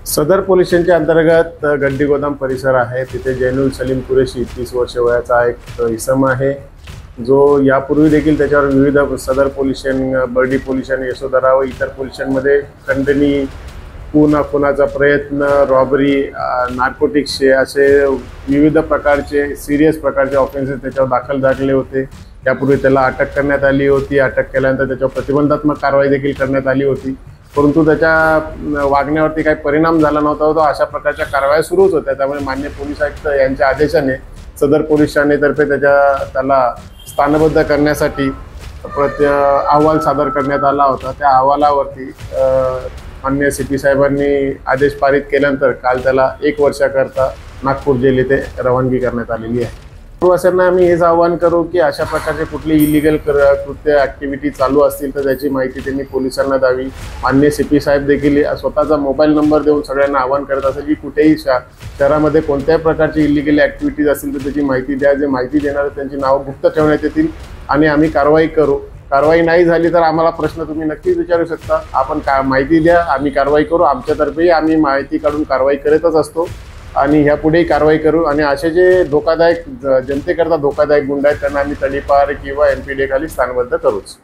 सदर पोलीस स्टेशनच्या अंतर्गत गड्डी गोदाम परिसर आहे। तिथे जैनुल सलीम कुरेशी 30 वर्ष वयाचा एक इसम आहे, जो यापूर्वी देखील त्याच्यावर विविध Sadar police station, Burdi police station, Yashodhara व इतर पोलीस स्टेशनमध्ये खंडणी, खुनाचा प्रयत्न, रॉबरी, नार्कोटिक्सचे असे विविध प्रकारचे सिरियस प्रकारचे ऑफेन्सेस त्याच्यावर दाखल झाले होते। त्यापूर्वी त्याला अटक करण्यात आली होती। अटक केल्यानंतर त्याच्यावर प्रतिबंधात्मक कारवाई देखील करण्यात आली होती, परंतु त्याच्या वागण्यावरती काही परिणाम झाला नव्हता। तो अशा प्रकारच्या कारवाया सुरूच होत्या। त्यामुळे मान्य पोलीस आयुक्त यांच्या आदेशाने सदर पोलीस ठाणेतर्फे त्याला स्थानबद्ध करण्यासाठी अहवाल सादर करण्यात आला होता। त्या अहवालावरती मान्य CP साहेबांनी आदेश पारित केल्यानंतर काल त्याला 1 वर्षाकरता नागपूर जेल येथे रवानगी करण्यात आलेली आहे। प्रवाशांना आम्ही हेच आवाहन करू की अशा प्रकारचे कुठली इलिगल कृत्य ॲक्टिव्हिटी चालू असतील तर त्याची माहिती त्यांनी पोलिसांना द्यावी। मान्य CP साहेब देखील स्वतःचा मोबाईल नंबर देऊन सगळ्यांना आवाहन करत असेल की कुठेही शहरामध्ये कोणत्याही प्रकारची इलिगल ॲक्टिव्हिटीज असतील तर त्याची माहिती द्या। जे माहिती देणार त्यांची नावं गुप्त ठेवण्यात येतील आणि आम्ही कारवाई करू। कारवाई नाही झाली तर आम्हाला प्रश्न तुम्ही नक्कीच विचारू शकता। आपण माहिती द्या, आम्ही कारवाई करू। आमच्यातर्फेही आम्ही माहिती काढून कारवाई करतच असतो आणि ह्यापुढेही कारवाई करू। आणि असे जे धोकादायक जनतेकरता धोकादायक गुंड आहेत त्यांना आम्ही तडीपार किंवा NPDA खाली स्थानबद्ध करूच।